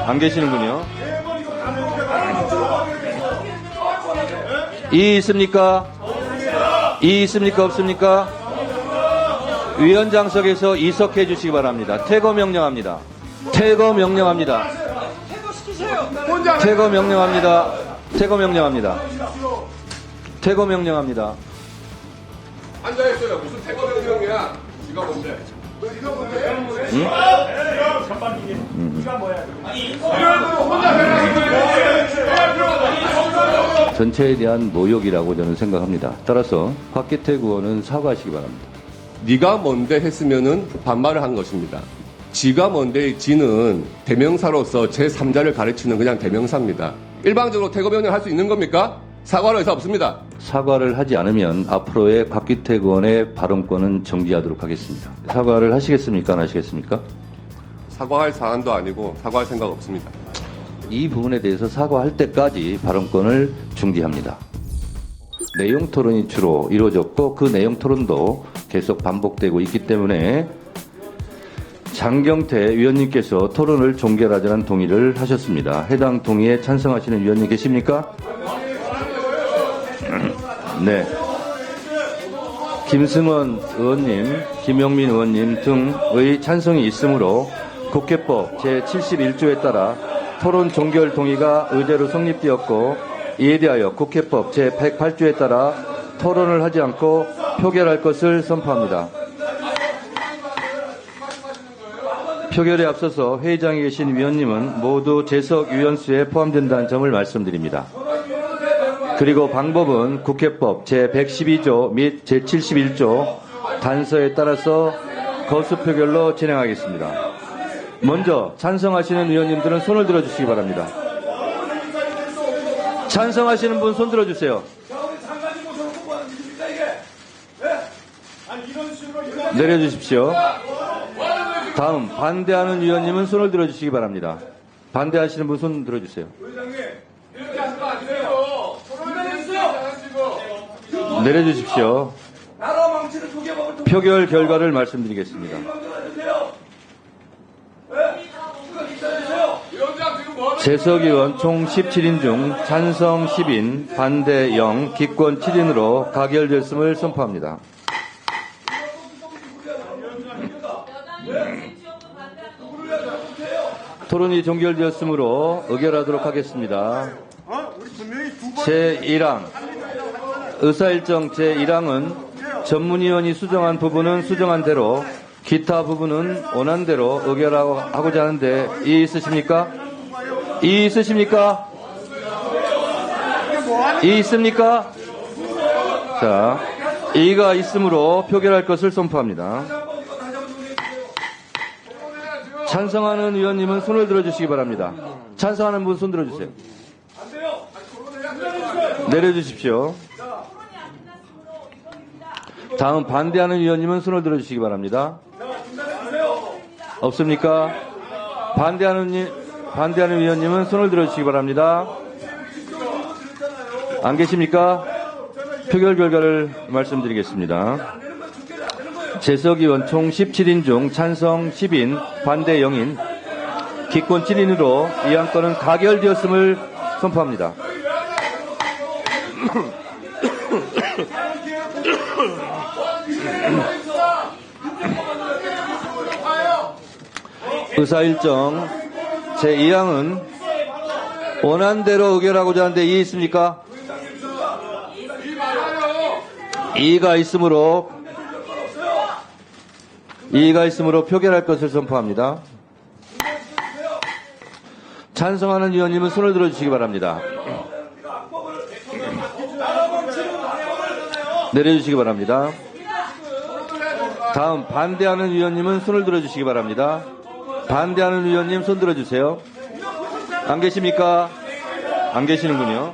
안 계시는군요. 이의 있습니까? 이의 있습니까? 없습니까? 위원장석에서 이석해 주시기 바랍니다. 퇴거 명령합니다. 퇴거 명령합니다. 퇴거 명령합니다. 퇴거 명령합니다. 퇴거 명령합니다. 앉아있어요. 무슨 퇴거 명령이야? 지가 뭔데? 응? 전체에 대한 모욕이라고 저는 생각합니다. 따라서 곽기택 의원은 사과하시기 바랍니다. 네가 뭔데 했으면은 반말을 한 것입니다. 지가 뭔데 지는 대명사로서 제3자를 가르치는 그냥 대명사입니다. 일방적으로 퇴거 명령 할 수 있는 겁니까? 사과할 의사 없습니다. 사과를 하지 않으면 앞으로의 곽기택 의원의 발언권은 정지하도록 하겠습니다. 사과를 하시겠습니까? 안 하시겠습니까? 사과할 사안도 아니고 사과할 생각 없습니다. 이 부분에 대해서 사과할 때까지 발언권을 중지합니다. 내용 토론이 주로 이루어졌고 그 내용 토론도 계속 반복되고 있기 때문에 장경태 위원님께서 토론을 종결하자는 동의를 하셨습니다. 해당 동의에 찬성하시는 위원님 계십니까? 네. 김승원 의원님, 김용민 의원님 등의 찬성이 있으므로 국회법 제71조에 따라 토론 종결 동의가 의제로 성립되었고 이에 대하여 국회법 제108조에 따라 토론을 하지 않고 표결할 것을 선포합니다. 표결에 앞서서 회의장에 계신 위원님은 모두 재석 위원수에 포함된다는 점을 말씀드립니다. 그리고 방법은 국회법 제112조 및 제71조 단서에 따라서 거수 표결로 진행하겠습니다. 먼저 찬성하시는 위원님들은 손을 들어주시기 바랍니다. 찬성하시는 분 손 들어주세요. 내려주십시오. 다음 반대하는 위원님은 손을 들어주시기 바랍니다. 반대하시는 분 손 들어주세요. 내려주십시오. 표결 결과를 말씀드리겠습니다. 재석 의원 총 17인 중 찬성 10인, 반대 0, 기권 7인으로 가결됐음을 선포합니다. 토론이 종결되었으므로 의결하도록 하겠습니다. 제1항 의사일정 제1항은 전문위원이 수정한 부분은 수정한 대로 기타 부분은 원한 대로 의결하고자 하는데 이의 있으십니까? 이의 있으십니까? 이의 있습니까? 자, 이의가 있으므로 표결할 것을 선포합니다. 찬성하는 위원님은 손을 들어주시기 바랍니다. 찬성하는 분 손 들어주세요. 내려주십시오. 다음 반대하는 위원님은 손을 들어주시기 바랍니다. 없습니까? 반대하는 위원님은 손을 들어주시기 바랍니다. 안 계십니까? 표결 결과를 말씀드리겠습니다. 재석 의원 총 17인 중 찬성 10인, 반대 0인, 기권 7인으로 이 안건은 가결되었음을 선포합니다. 의사일정 제2항은 원안대로 의결하고자 하는데 이의 있습니까? 이의가 있으므로 표결할 것을 선포합니다. 찬성하는 위원님은 손을 들어주시기 바랍니다. 내려주시기 바랍니다. 다음 반대하는 위원님은 손을 들어주시기 바랍니다. 반대하는 위원님 손 들어주세요. 안 계십니까? 안 계시는군요.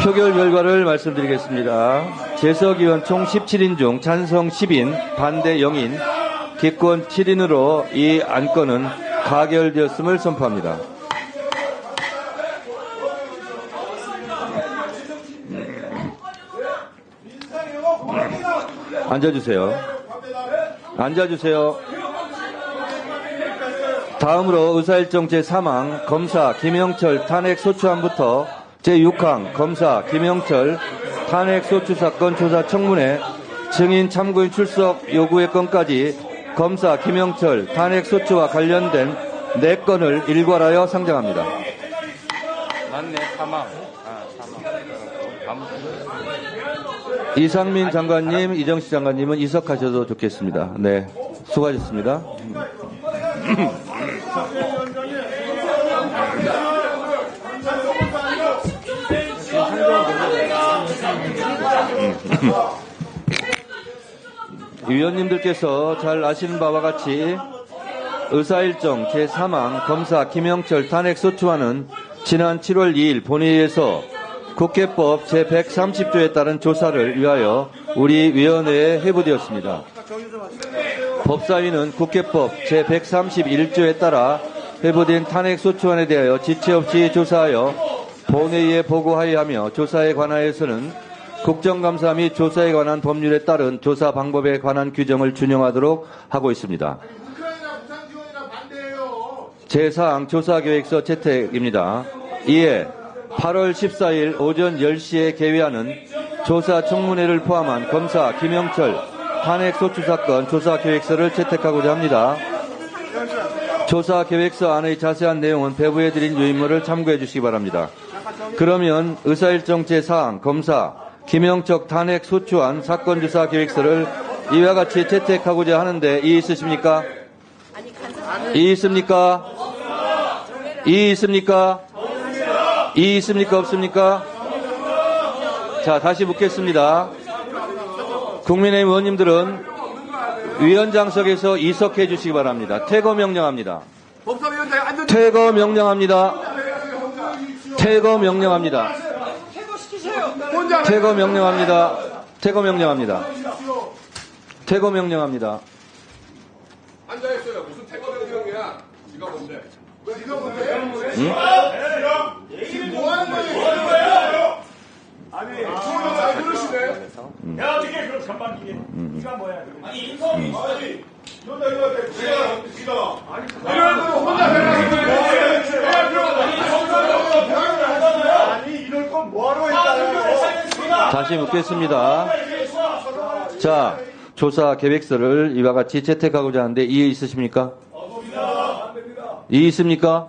표결 결과를 말씀드리겠습니다. 재석 의원 총 17인 중 찬성 10인, 반대 0인, 기권 7인으로 이 안건은 가결되었음을 선포합니다. 앉아주세요. 앉아주세요. 다음으로 의사일정 제3항 검사 김영철 탄핵소추안부터 제6항 검사 김영철 탄핵소추 사건 조사 청문회 증인 참고인 출석 요구의 건까지 검사 김영철 탄핵소추와 관련된 4건을 일괄하여 상정합니다. 맞네, 사망. 이상민 장관님, 이정식 장관님은 이석하셔도 좋겠습니다. 네, 수고하셨습니다. 위원님들께서 잘 아시는 바와 같이 의사일정 제3항 검사 김영철 탄핵소추안은 지난 7월 2일 본회의에서 국회법 제130조에 따른 조사를 위하여 우리 위원회에 회부되었습니다. 법사위는 국회법 제131조에 따라 회부된 탄핵소추안에 대하여 지체 없이 조사하여 본회의에 보고하여야 하며 조사에 관하여서는 국정감사 및 조사에 관한 법률에 따른 조사 방법에 관한 규정을 준용하도록 하고 있습니다. 제4항 조사계획서 채택입니다. 이에 8월 14일 오전 10시에 개회하는 조사 청문회를 포함한 검사 김영철 탄핵소추 사건 조사계획서를 채택하고자 합니다. 조사계획서 안의 자세한 내용은 배부해드린 요인물을 참고해 주시기 바랍니다. 그러면 의사일정 제4항 검사 김영철 탄핵소추안 사건조사계획서를 이와 같이 채택하고자 하는데 이의 있으십니까? 이의 있습니까? 이의 있습니까? 이의 있습니까? 없습니까? 자, 다시 묻겠습니다. 국민의힘 의원님들은 위원장석에서 이석해 주시기 바랍니다. 퇴거 명령합니다. 퇴거 명령합니다. 퇴거 명령합니다. 퇴거 명령합니다. 퇴거 명령합니다. 퇴거 명령합니다. 앉아있어요. 무슨 퇴거 명령이야? 지가 뭔데? 지가 뭔데? 응? 지금 뭐 하는 거예요? 아니, 잘 그러시네. 야, 어떻게 그럼 전반기게? 이가 뭐야? 아니, 인성이 있어야지. 이러다 지가. 아니, 혼자 아니, 이럴 건 뭐하러 했다고요? 다시 묻겠습니다. 자, 조사 계획서를 이와 같이 채택하고자 하는데 이의 있으십니까? 이의 있습니까?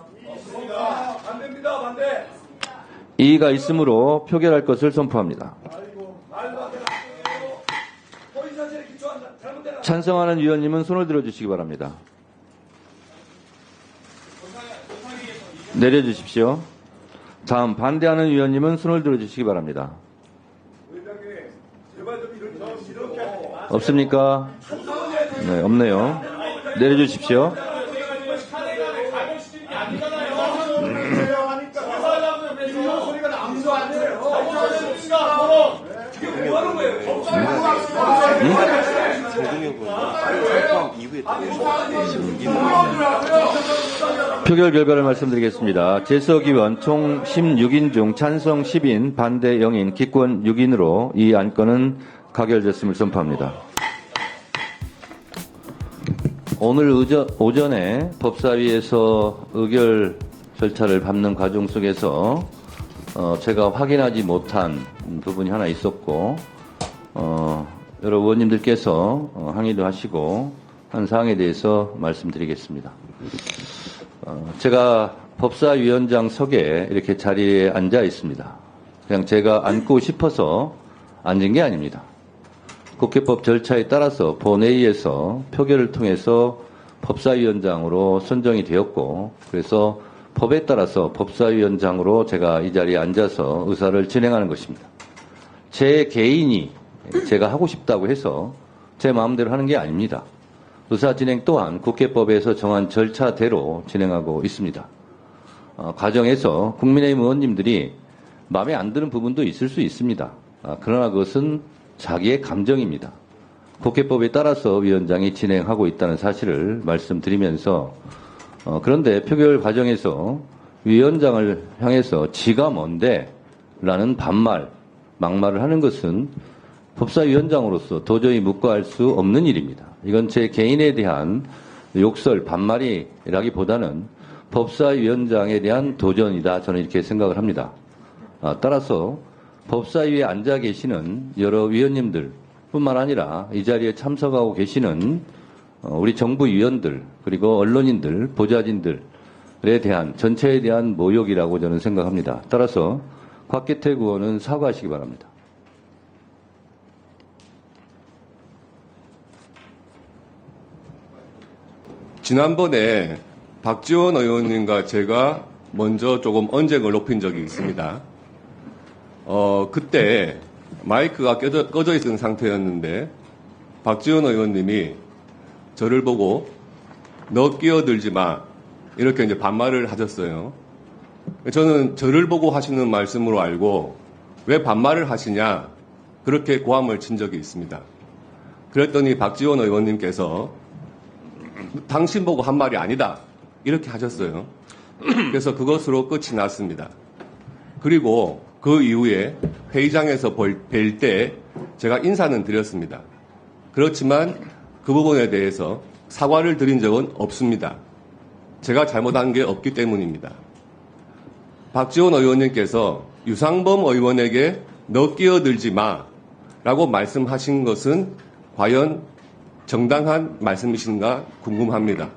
안 됩니다, 반대. 이의가 있으므로 표결할 것을 선포합니다. 찬성하는 위원님은 손을 들어주시기 바랍니다. 내려주십시오. 다음 반대하는 위원님은 손을 들어주시기 바랍니다. 없습니까? 네, 없네요. 내려주십시오. 표결 결과를 말씀드리겠습니다. 재석 의원 총 16인 중 찬성 10인, 반대 0인, 기권 6인으로 이 안건은 가결됐음을 선포합니다. 오늘 오전에 법사위에서 의결 절차를 밟는 과정 속에서 제가 확인하지 못한 부분이 하나 있었고 여러 의원님들께서 항의도 하시고 한 사항에 대해서 말씀드리겠습니다. 제가 법사위원장석에 이렇게 자리에 앉아 있습니다. 그냥 제가 앉고 싶어서 앉은 게 아닙니다. 국회법 절차에 따라서 본회의에서 표결을 통해서 법사위원장으로 선정이 되었고 그래서 법에 따라서 법사위원장으로 제가 이 자리에 앉아서 의사를 진행하는 것입니다. 제 개인이 제가 하고 싶다고 해서 제 마음대로 하는 게 아닙니다. 의사 진행 또한 국회법에서 정한 절차대로 진행하고 있습니다. 과정에서 국민의힘 의원님들이 마음에 안 드는 부분도 있을 수 있습니다. 그러나 그것은 자기의 감정입니다. 국회법에 따라서 위원장이 진행하고 있다는 사실을 말씀드리면서 그런데 표결 과정에서 위원장을 향해서 지가 뭔데? 라는 반말, 막말을 하는 것은 법사위원장으로서 도저히 묵과할 수 없는 일입니다. 이건 제 개인에 대한 욕설, 반말이라기보다는 법사위원장에 대한 도전이다. 저는 이렇게 생각을 합니다. 따라서 법사위에 앉아 계시는 여러 위원님들 뿐만 아니라 이 자리에 참석하고 계시는 우리 정부 위원들 그리고 언론인들, 보좌진들에 대한 전체에 대한 모욕이라고 저는 생각합니다. 따라서 곽기택 의원은 사과하시기 바랍니다. 지난번에 박지원 의원님과 제가 먼저 조금 언쟁을 높인 적이 있습니다. 그때 마이크가 꺼져 있는 상태였는데 박지원 의원님이 저를 보고 너 끼어들지 마 이렇게 이제 반말을 하셨어요. 저는 저를 보고 하시는 말씀으로 알고 왜 반말을 하시냐 그렇게 고함을 친 적이 있습니다. 그랬더니 박지원 의원님께서 당신 보고 한 말이 아니다 이렇게 하셨어요. 그래서 그것으로 끝이 났습니다. 그리고 그 이후에 회의장에서 뵐 때 제가 인사는 드렸습니다. 그렇지만 그 부분에 대해서 사과를 드린 적은 없습니다. 제가 잘못한 게 없기 때문입니다. 박지원 의원님께서 유상범 의원에게 너 끼어들지 마 라고 말씀하신 것은 과연 정당한 말씀이신가 궁금합니다.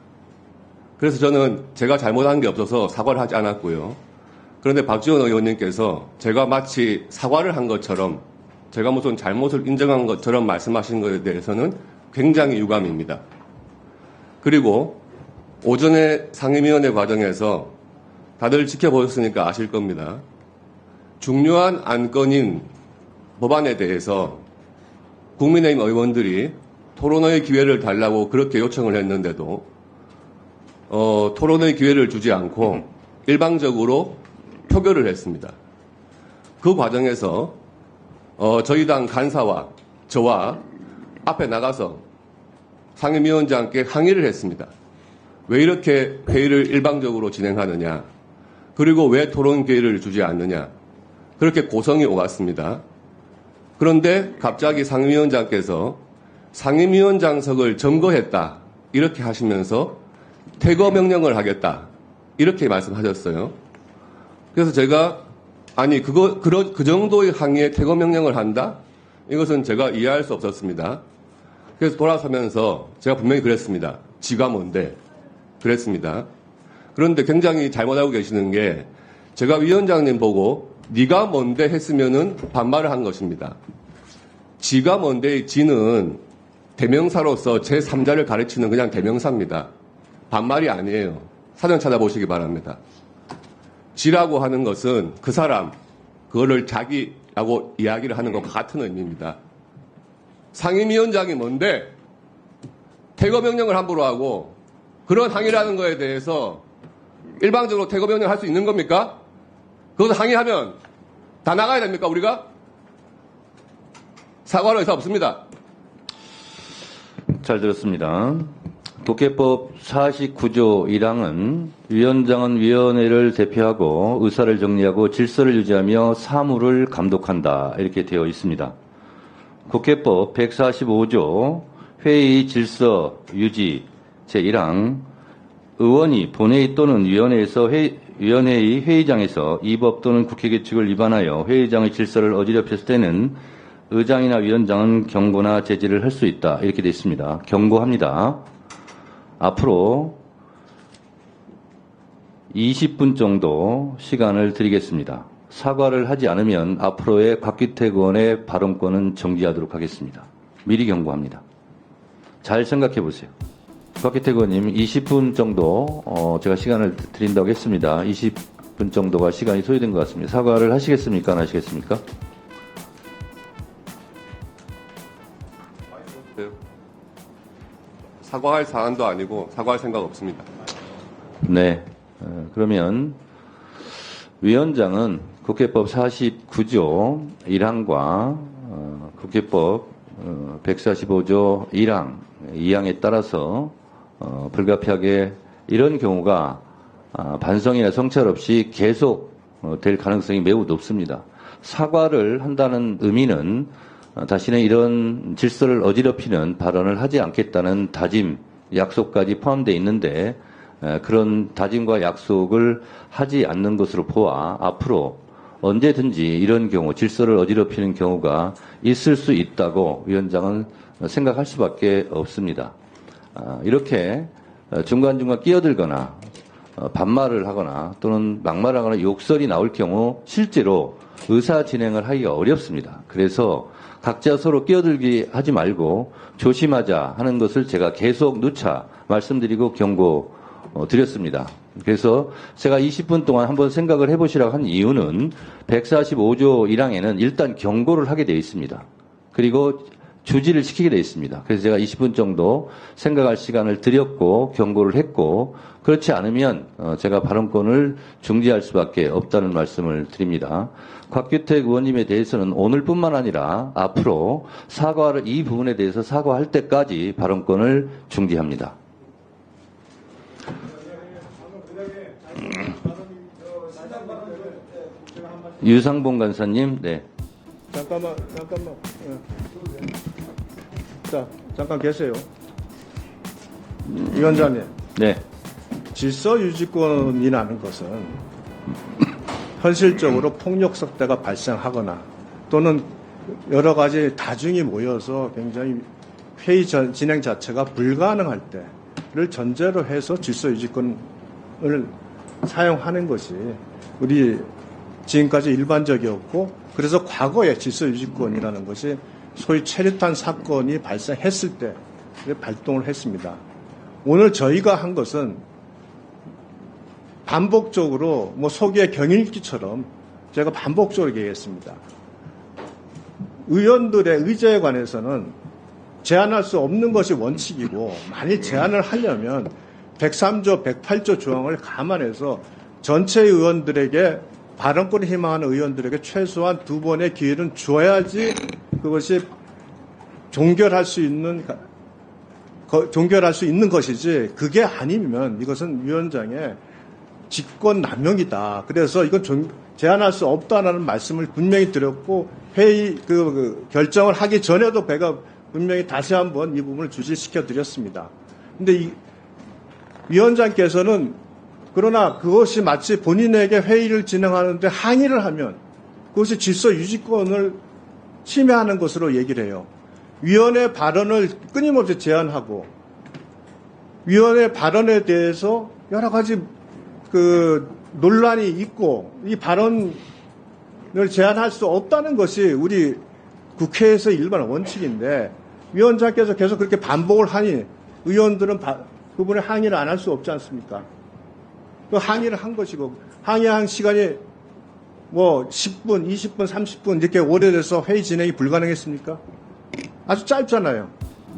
그래서 저는 제가 잘못한 게 없어서 사과를 하지 않았고요. 그런데 박지원 의원님께서 제가 마치 사과를 한 것처럼 제가 무슨 잘못을 인정한 것처럼 말씀하신 것에 대해서는 굉장히 유감입니다. 그리고 오전에 상임위원회 과정에서 다들 지켜보셨으니까 아실 겁니다. 중요한 안건인 법안에 대해서 국민의힘 의원들이 토론의 기회를 달라고 그렇게 요청을 했는데도 토론의 기회를 주지 않고 일방적으로 표결을 했습니다. 그 과정에서 저희 당 간사와 저와 앞에 나가서 상임위원장께 항의를 했습니다. 왜 이렇게 회의를 일방적으로 진행하느냐, 그리고 왜 토론 기회를 주지 않느냐, 그렇게 고성이 오갔습니다. 그런데 갑자기 상임위원장께서 상임위원장석을 점거했다 이렇게 하시면서 퇴거 명령을 하겠다 이렇게 말씀하셨어요. 그래서 제가 아니 그 정도의 항의에 퇴거 명령을 한다? 이것은 제가 이해할 수 없었습니다. 그래서 돌아서면서 제가 분명히 그랬습니다. 지가 뭔데? 그랬습니다. 그런데 굉장히 잘못하고 계시는 게 제가 위원장님 보고 네가 뭔데 했으면은 반말을 한 것입니다. 지가 뭔데 지는 대명사로서 제3자를 가르치는 그냥 대명사입니다. 반말이 아니에요. 사전 찾아보시기 바랍니다. 지라고 하는 것은 그 사람, 그거를 자기라고 이야기를 하는 것과 같은 의미입니다. 상임위원장이 뭔데 퇴거 명령을 함부로 하고 그런 항의라는 거에 대해서 일방적으로 퇴거 명령을 할 수 있는 겁니까? 그것을 항의하면 다 나가야 됩니까, 우리가? 사과할 의사 없습니다. 잘 들었습니다. 국회법 49조 1항은 위원장은 위원회를 대표하고 의사를 정리하고 질서를 유지하며 사무를 감독한다 이렇게 되어 있습니다. 국회법 145조 회의 질서 유지 제1항 의원이 본회의 또는 위원회에서 위원회의 회의장에서 이 법 또는 국회 규칙을 위반하여 회의장의 질서를 어지럽혔을 때는 의장이나 위원장은 경고나 제지를 할 수 있다 이렇게 되어 있습니다. 경고합니다. 앞으로 20분 정도 시간을 드리겠습니다. 사과를 하지 않으면 앞으로의 곽기택 의원의 발언권은 정지하도록 하겠습니다. 미리 경고합니다. 잘 생각해 보세요. 곽기택 의원님 20분 정도 제가 시간을 드린다고 했습니다. 20분 정도가 시간이 소요된 것 같습니다. 사과를 하시겠습니까? 안 하시겠습니까? 사과할 사안도 아니고 사과할 생각 없습니다. 네. 그러면 위원장은 국회법 49조 1항과 국회법 145조 1항, 2항에 따라서 불가피하게 이런 경우가 반성이나 성찰 없이 계속 될 가능성이 매우 높습니다. 사과를 한다는 의미는 다시는 이런 질서를 어지럽히는 발언을 하지 않겠다는 다짐, 약속까지 포함되어 있는데 그런 다짐과 약속을 하지 않는 것으로 보아 앞으로 언제든지 이런 경우 질서를 어지럽히는 경우가 있을 수 있다고 위원장은 생각할 수밖에 없습니다. 이렇게 중간중간 끼어들거나 반말을 하거나 또는 막말을 하거나 욕설이 나올 경우 실제로 의사 진행을 하기가 어렵습니다. 그래서 각자 서로 끼어들기 하지 말고 조심하자 하는 것을 제가 계속 누차 말씀드리고 경고 드렸습니다. 그래서 제가 20분 동안 한번 생각을 해보시라고 한 이유는 145조 1항에는 일단 경고를 하게 되어 있습니다. 그리고 주지를 시키게 되어 있습니다. 그래서 제가 20분 정도 생각할 시간을 드렸고 경고를 했고 그렇지 않으면 제가 발언권을 중지할 수밖에 없다는 말씀을 드립니다. 곽규택 의원님에 대해서는 오늘뿐만 아니라 앞으로 이 부분에 대해서 사과할 때까지 발언권을 중지합니다. 유상봉 간사님, 네. 잠깐만. 자, 잠깐 계세요. 위원장님, 네. 질서 유지권이라는 것은 현실적으로 폭력 사태가 발생하거나 또는 여러 가지 다중이 모여서 굉장히 회의 진행 자체가 불가능할 때를 전제로 해서 질서 유지권을 사용하는 것이 우리 지금까지 일반적이었고 그래서 과거에 질서 유지권이라는 것이 소위 체류탄 사건이 발생했을 때 발동을 했습니다. 오늘 저희가 한 것은 반복적으로 소기의 경읽기처럼 제가 반복적으로 얘기했습니다. 의원들의 의제에 관해서는 제한할 수 없는 것이 원칙이고 만일 제한을 하려면 103조, 108조 조항을 감안해서 전체 의원들에게 발언권을 희망하는 의원들에게 최소한 2번의 기회는 줘야지 그것이 종결할 수 있는 것이지 그게 아니면 이것은 위원장의 직권 남용이다. 그래서 이건 제한할 수 없다라는 말씀을 분명히 드렸고 회의 결정을 하기 전에도 제가 분명히 다시 한번 이 부분을 주시시켜 드렸습니다. 근데 위원장께서는 그러나 그것이 마치 본인에게 회의를 진행하는데 항의를 하면 그것이 질서 유지권을 침해하는 것으로 얘기를 해요. 위원회 발언을 끊임없이 제한하고 위원회 발언에 대해서 여러 가지 논란이 있고 이 발언을 제한할 수 없다는 것이 우리 국회에서 일반 원칙인데 위원장께서 계속 그렇게 반복을 하니 의원들은 그분의 항의를 안 할 수 없지 않습니까? 그 항의를 한 것이고 항의한 시간이 10분, 20분, 30분 이렇게 오래돼서 회의 진행이 불가능했습니까? 아주 짧잖아요.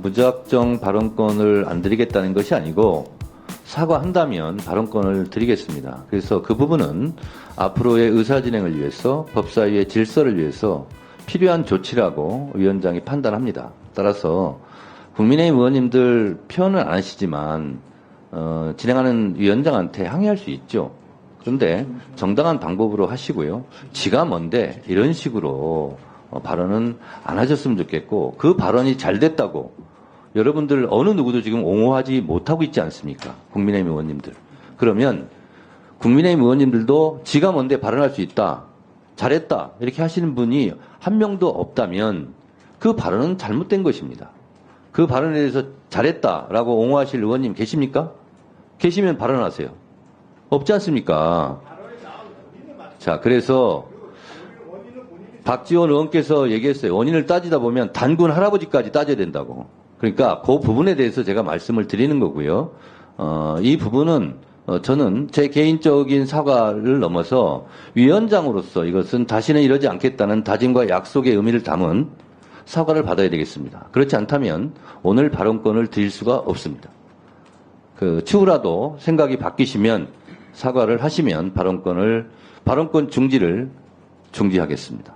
무작정 발언권을 안 드리겠다는 것이 아니고 사과한다면 발언권을 드리겠습니다. 그래서 그 부분은 앞으로의 의사 진행을 위해서 법사위의 질서를 위해서 필요한 조치라고 위원장이 판단합니다. 따라서 국민의힘 의원님들 표현은 안 하시지만 진행하는 위원장한테 항의할 수 있죠. 그런데 정당한 방법으로 하시고요. 지가 뭔데 이런 식으로 발언은 안 하셨으면 좋겠고 그 발언이 잘 됐다고 여러분들 어느 누구도 지금 옹호하지 못하고 있지 않습니까? 국민의힘 의원님들. 그러면 국민의힘 의원님들도 지가 뭔데 발언할 수 있다. 잘했다. 이렇게 하시는 분이 한 명도 없다면 그 발언은 잘못된 것입니다. 그 발언에 대해서 잘했다라고 옹호하실 의원님 계십니까? 계시면 발언하세요. 없지 않습니까? 자, 그래서 박지원 의원께서 얘기했어요. 원인을 따지다 보면 단군 할아버지까지 따져야 된다고. 그러니까 그 부분에 대해서 제가 말씀을 드리는 거고요. 이 부분은 저는 제 개인적인 사과를 넘어서 위원장으로서 이것은 다시는 이러지 않겠다는 다짐과 약속의 의미를 담은 사과를 받아야 되겠습니다. 그렇지 않다면 오늘 발언권을 드릴 수가 없습니다. 추후라도 생각이 바뀌시면 사과를 하시면 발언권 중지를 중지하겠습니다.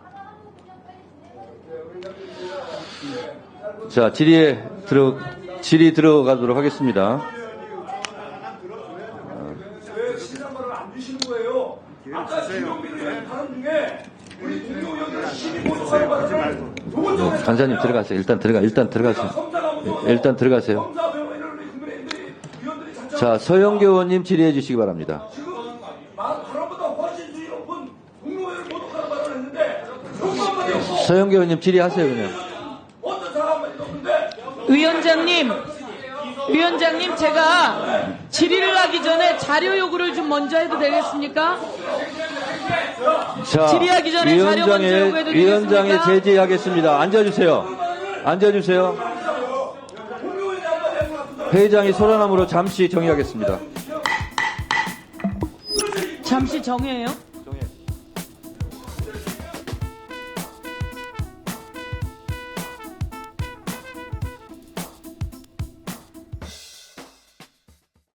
자, 질의 들어가도록 하겠습니다. 왜 시상말을 안 주시는 거예요? 아까 김용민 의원 발언 중에 우리 동료 의원들 12분 발언 간사님 들어가세요. 일단 들어가세요. 일단 들어가세요. 자, 서영교 의원님 질의해 주시기 바랍니다. 서영교 의원님 질의하세요, 그냥. 위원장님, 제가 질의를 하기 전에 자료 요구를 좀 먼저 해도 되겠습니까? 자, 질의하기 전에 자료 먼저 요구해도 위원장에 되겠습니까? 제지하겠습니다. 앉아주세요. 회장이 소란함으로 잠시 정의하겠습니다. 잠시 정해요.